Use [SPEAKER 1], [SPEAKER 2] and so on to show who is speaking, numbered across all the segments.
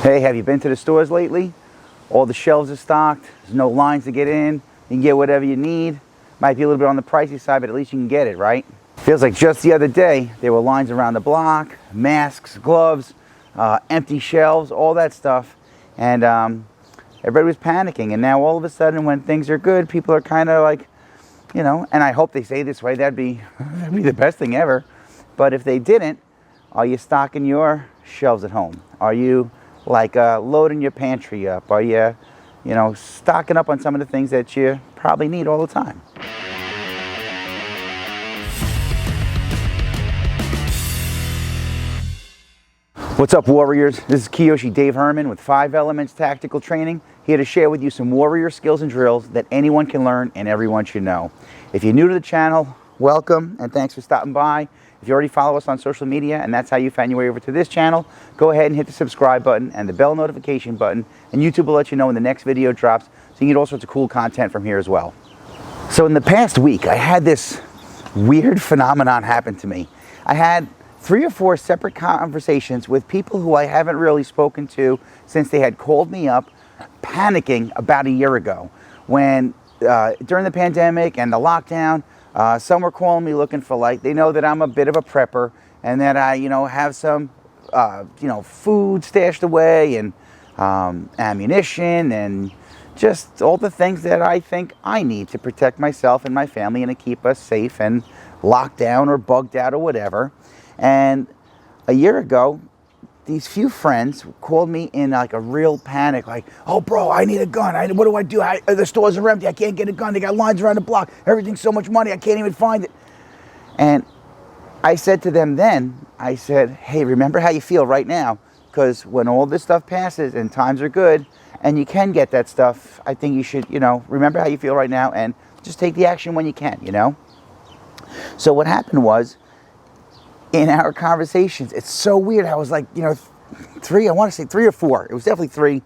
[SPEAKER 1] Hey, have you been to the stores lately? All the shelves are stocked. There's no lines to get in. You can get whatever you need. Might be a little bit on the pricey side, but at least you can get it, right? Feels like just the other day, there were lines around the block, masks, gloves, empty shelves, all that stuff. And everybody was panicking. And now all of a sudden, when things are good, people are kind of like, you know, and I hope they stay this way. That'd be the best thing ever. But if they didn't, are you stocking your shelves at home? Are you like loading your pantry up? Are you, stocking up on some of the things that you probably need all the time? What's up, Warriors? This is Kyoshi Dave Herman with 5 Elements Tactical Training, here to share with you some warrior skills and drills that anyone can learn and everyone should know. If you're new to the channel, welcome and thanks for stopping by. If you already follow us on social media and that's how you found your way over to this channel, go ahead and hit the subscribe button and the bell notification button, and YouTube will let you know when the next video drops, so you can get all sorts of cool content from here as well. So in the past week, I had this weird phenomenon happen to me. I had 3 or 4 separate conversations with people who I haven't really spoken to since they had called me up panicking about a year ago when during the pandemic and the lockdown, some were calling me looking for, like, they know that I'm a bit of a prepper and that I, have some, food stashed away and ammunition and just all the things that I think I need to protect myself and my family and to keep us safe and locked down or bugged out or whatever. And a year ago, these few friends called me in like a real panic, like, oh, bro, I need a gun. What do I do? The stores are empty. I can't get a gun. They got lines around the block. Everything's so much money. I can't even find it. And I said to them then, I said, hey, remember how you feel right now? Because when all this stuff passes and times are good and you can get that stuff, I think you should, remember how you feel right now and just take the action when you can, So what happened was, in our conversations, it's so weird. I was like, 3, I want to say 3 or 4. It was definitely 3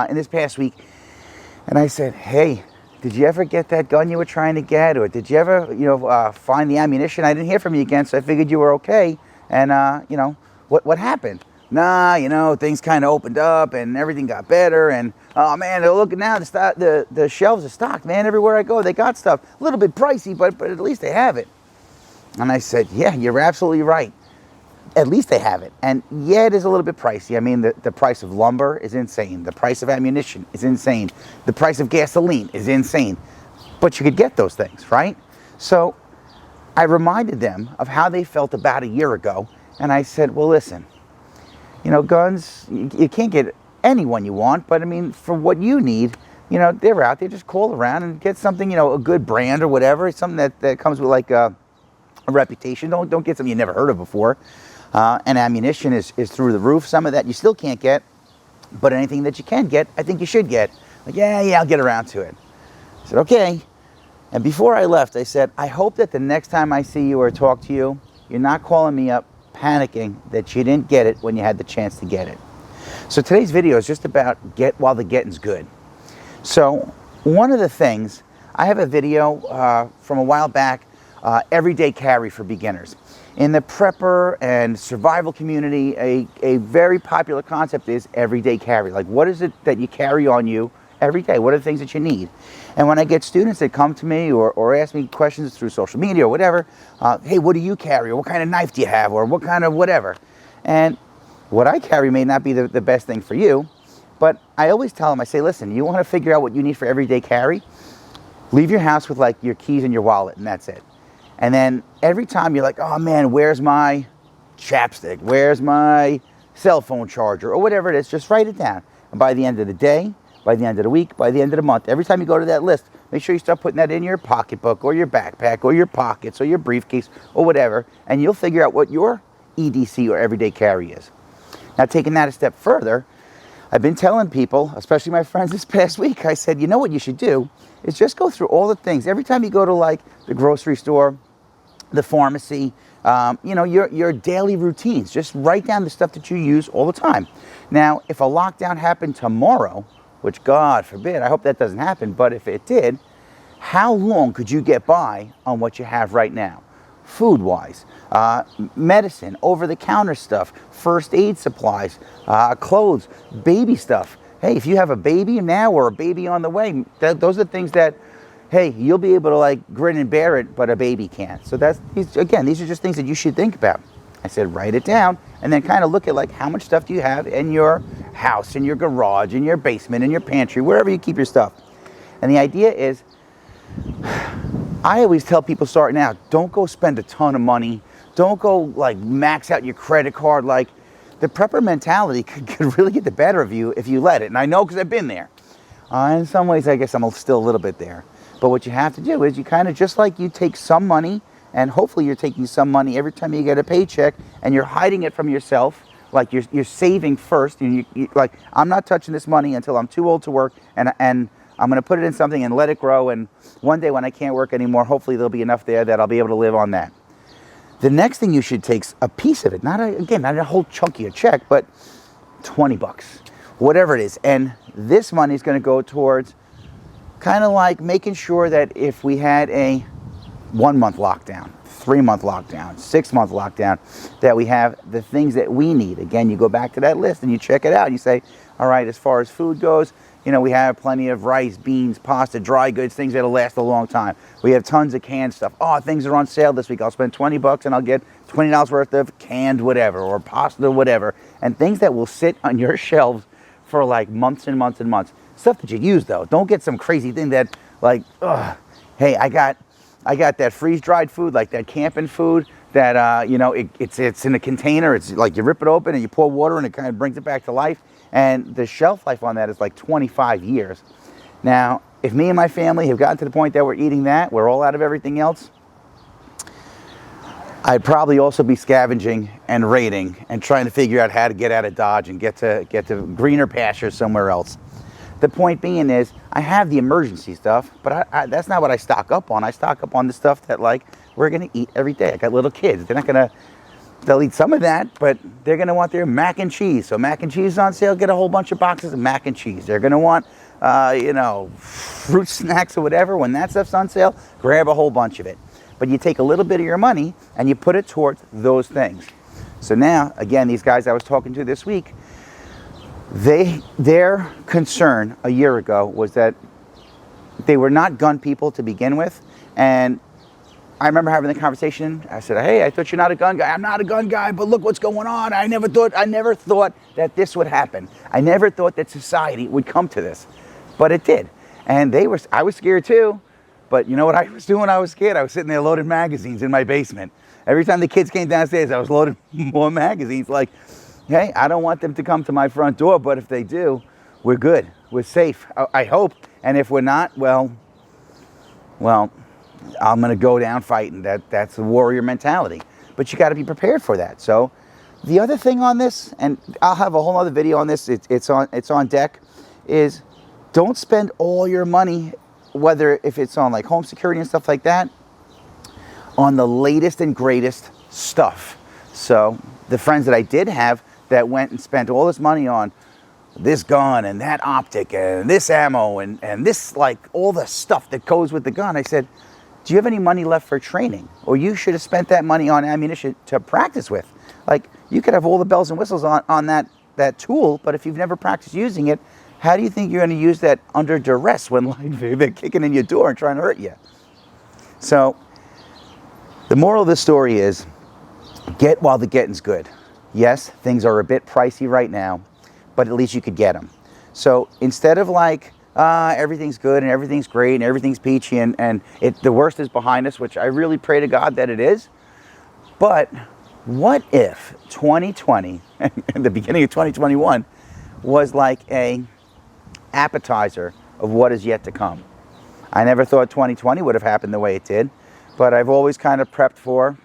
[SPEAKER 1] in this past week. And I said, hey, did you ever get that gun you were trying to get? Or did you ever, find the ammunition? I didn't hear from you again, so I figured you were okay. And, what happened? Nah, things kind of opened up and everything got better. And, oh, man, look now, the shelves are stocked, man. Everywhere I go, they got stuff. A little bit pricey, but at least they have it. And I said, yeah, you're absolutely right. At least they have it. And yeah, it is a little bit pricey. I mean, the price of lumber is insane. The price of ammunition is insane. The price of gasoline is insane. But you could get those things, right? So I reminded them of how they felt about a year ago. And I said, well, listen, guns, you can't get any one you want. But I mean, for what you need, they're out there. Just call around and get something, a good brand or whatever. Something that comes with like a reputation. Don't get something you never heard of before. And ammunition is through the roof. Some of that you still can't get, but anything that you can get, I think you should get. Like, yeah, I'll get around to it. I said, okay. And before I left, I said, I hope that the next time I see you or talk to you, you're not calling me up panicking that you didn't get it when you had the chance to get it. So today's video is just about get while the getting's good. So one of the things, I have a video from a while back, everyday carry for beginners. In the prepper and survival community, a very popular concept is everyday carry. Like, what is it that you carry on you every day? What are the things that you need? And when I get students that come to me or ask me questions through social media or whatever, hey, what do you carry? Or what kind of knife do you have? Or what kind of whatever? And what I carry may not be the best thing for you, but I always tell them, I say, listen, you want to figure out what you need for everyday carry? Leave your house with like your keys and your wallet, and that's it. And then every time you're like, oh man, where's my chapstick? Where's my cell phone charger? Or whatever it is, just write it down. And by the end of the day, by the end of the week, by the end of the month, every time you go to that list, make sure you start putting that in your pocketbook or your backpack or your pockets or your briefcase or whatever, and you'll figure out what your EDC or everyday carry is. Now, taking that a step further, I've been telling people, especially my friends this past week, I said, what you should do is just go through all the things. Every time you go to like the grocery store, the pharmacy, your daily routines. Just write down the stuff that you use all the time. Now, if a lockdown happened tomorrow, which God forbid, I hope that doesn't happen, but if it did, how long could you get by on what you have right now? food-wise, medicine, over-the-counter stuff, first aid supplies, clothes, baby stuff. Hey, if you have a baby now or a baby on the way, those are the things that, hey, you'll be able to like grin and bear it, but a baby can't. So these are just things that you should think about. I said, write it down and then kind of look at like how much stuff do you have in your house, in your garage, in your basement, in your pantry, wherever you keep your stuff. And the idea is, I always tell people starting out, don't go spend a ton of money. Don't go like max out your credit card. Like the prepper mentality could really get the better of you if you let it. And I know because I've been there. In some ways, I guess I'm still a little bit there. But what you have to do is you kind of just like you take some money, and hopefully you're taking some money every time you get a paycheck and you're hiding it from yourself. Like you're saving first. And you like, I'm not touching this money until I'm too old to work, and I'm going to put it in something and let it grow. And one day when I can't work anymore, hopefully there'll be enough there that I'll be able to live on that. The next thing you should take a piece of it, not a whole chunk of your check, but 20 bucks, whatever it is. And this money is going to go towards kind of like making sure that if we had a 1-month lockdown, 3-month lockdown, 6-month lockdown, that we have the things that we need. Again, you go back to that list and you check it out and you say, all right, as far as food goes, you know, we have plenty of rice, beans, pasta, dry goods, things that'll last a long time. We have tons of canned stuff. Oh, things are on sale this week. I'll spend 20 bucks and I'll get $20 worth of canned whatever, or pasta, whatever. And things that will sit on your shelves for like months and months and months. Stuff that you use though. Don't get some crazy thing that like, hey, I got that freeze-dried food, like that camping food that, you know, it's in a container. It's like you rip it open and you pour water and it kind of brings it back to life. And the shelf life on that is like 25 years. Now, if me and my family have gotten to the point that we're eating that, we're all out of everything else, I'd probably also be scavenging and raiding and trying to figure out how to get out of Dodge and get to greener pastures somewhere else. The point being is, I have the emergency stuff, but that's not what I stock up on. I stock up on the stuff that like we're gonna eat every day. I got little kids. They'll eat some of that, but they're gonna want their mac and cheese. So mac and cheese is on sale, get a whole bunch of boxes of mac and cheese. They're gonna want, you know, fruit snacks or whatever. When that stuff's on sale, grab a whole bunch of it. But you take a little bit of your money and you put it towards those things. So now, again, these guys I was talking to this week, their concern a year ago was that they were not gun people to begin with. And I remember having the conversation. I said, hey, I thought you're not a gun guy. I'm not a gun guy, but look what's going on. I never thought that this would happen. I never thought that society would come to this, but it did. And I was scared too, but you know what I was doing when I was scared? I was sitting there loading magazines in my basement. Every time the kids came downstairs, I was loading more magazines. Like, hey, I don't want them to come to my front door, but if they do, we're good. We're safe, I hope. And if we're not, well, I'm going to go down fighting. That's the warrior mentality. But you got to be prepared for that. So the other thing on this, and I'll have a whole other video on this, it's on deck, is don't spend all your money, whether if it's on like home security and stuff like that, on the latest and greatest stuff. So the friends that I did have that went and spent all this money on this gun and that optic and this ammo and this, like all the stuff that goes with the gun, I said, do you have any money left for training? Or you should have spent that money on ammunition to practice with. Like, you could have all the bells and whistles on that tool, but if you've never practiced using it, how do you think you're going to use that under duress when like, they're kicking in your door and trying to hurt you? So the moral of the story is, get while the getting's good. Yes, things are a bit pricey right now, but at least you could get them. So instead of like, everything's good and everything's great and everything's peachy and the worst is behind us, which I really pray to God that it is. But what if 2020 and the beginning of 2021 was like a appetizer of what is yet to come? I never thought 2020 would have happened the way it did, but I've always kind of prepped for,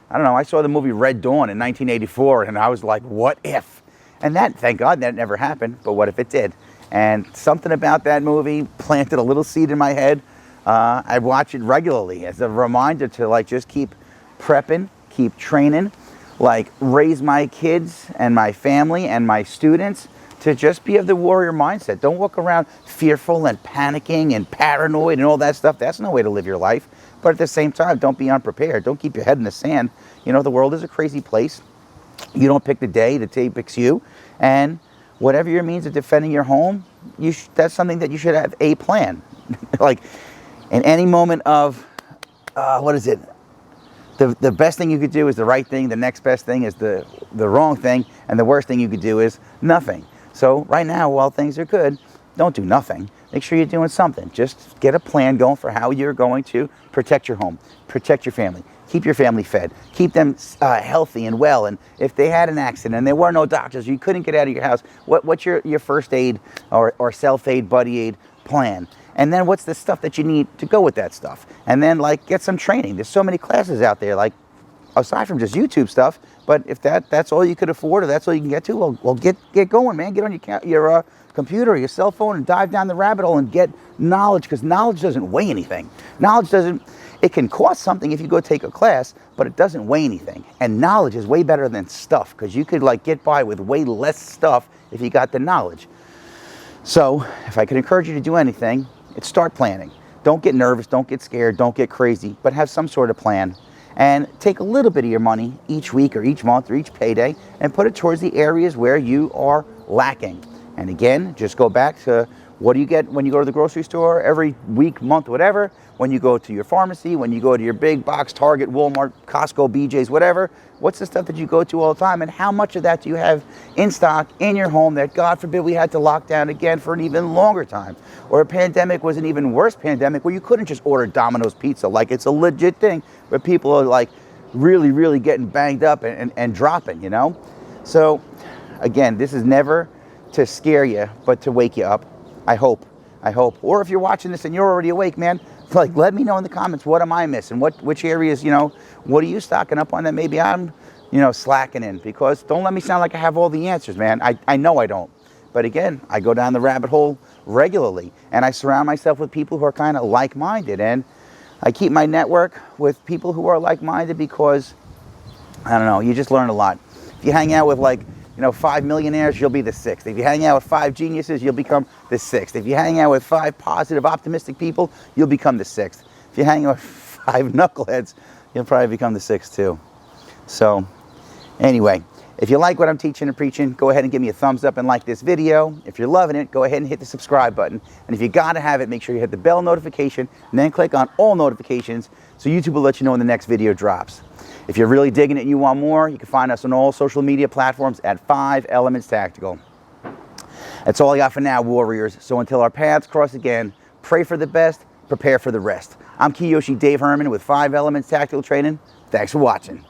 [SPEAKER 1] I don't know, I saw the movie Red Dawn in 1984 and I was like, what if? And that, thank God that never happened, but what if it did? And something about that movie planted a little seed in my head. I watch it regularly as a reminder to like just keep prepping, keep training, like raise my kids and my family and my students to just be of the warrior mindset. Don't walk around fearful and panicking and paranoid and all that stuff. That's no way to live your life. But at the same time, don't be unprepared. Don't keep your head in the sand. You know, the world is a crazy place. You don't pick the day picks you. And whatever your means of defending your home, that's something that you should have a plan. Like, in any moment of, the best thing you could do is the right thing. The next best thing is the wrong thing. And the worst thing you could do is nothing. So right now, while things are good, don't do nothing. Make sure you're doing something. Just get a plan going for how you're going to protect your home, protect your family, keep your family fed, keep them healthy and well. And if they had an accident and there were no doctors, you couldn't get out of your house, what's your first aid or self-aid, buddy aid plan? And then what's the stuff that you need to go with that stuff? And then, like, get some training. There's so many classes out there, like, aside from just YouTube stuff. But if that's all you could afford, or that's all you can get to, well, get going, man. Get on your computer or your cell phone and dive down the rabbit hole and get knowledge, because knowledge doesn't weigh anything. It can cost something if you go take a class, but it doesn't weigh anything. And knowledge is way better than stuff, because you could, like, get by with way less stuff if you got the knowledge. So if I could encourage you to do anything, it's start planning. Don't get nervous, don't get scared, don't get crazy, but have some sort of plan. And take a little bit of your money each week or each month or each payday and put it towards the areas where you are lacking. And again, just go back to, what do you get when you go to the grocery store every week, month, whatever? When you go to your pharmacy, when you go to your big box, Target, Walmart, Costco, BJ's, whatever, what's the stuff that you go to all the time? And how much of that do you have in stock in your home that, God forbid, we had to lock down again for an even longer time? Or a pandemic was an even worse pandemic where you couldn't just order Domino's pizza. Like, it's a legit thing where people are, like, really, really getting banged up and dropping, you know? So, again, this is never to scare you, but to wake you up. I hope. Or if you're watching this and you're already awake, man, like, let me know in the comments, what am I missing? Which areas, you know, what are you stocking up on that maybe I'm, you know, slacking in? Because don't let me sound like I have all the answers, man. I know I don't. But again, I go down the rabbit hole regularly, and I surround myself with people who are kind of like-minded. And I keep my network with people who are like-minded because, I don't know, you just learn a lot. If you hang out with, like, you know, 5 millionaires, you'll be the 6th. If you hang out with 5 geniuses, you'll become the 6th. If you hang out with 5 positive, optimistic people, you'll become the 6th. If you hang out with 5 knuckleheads, you'll probably become the 6th too. So, anyway, if you like what I'm teaching and preaching, go ahead and give me a thumbs up and like this video. If you're loving it, go ahead and hit the subscribe button. And if you gotta have it, make sure you hit the bell notification and then click on all notifications so YouTube will let you know when the next video drops. If you're really digging it and you want more, you can find us on all social media platforms at 5 Elements Tactical. That's all I got for now, warriors. So until our paths cross again, pray for the best, prepare for the rest. I'm Kyoshi Dave Herman with 5 Elements Tactical Training. Thanks for watching.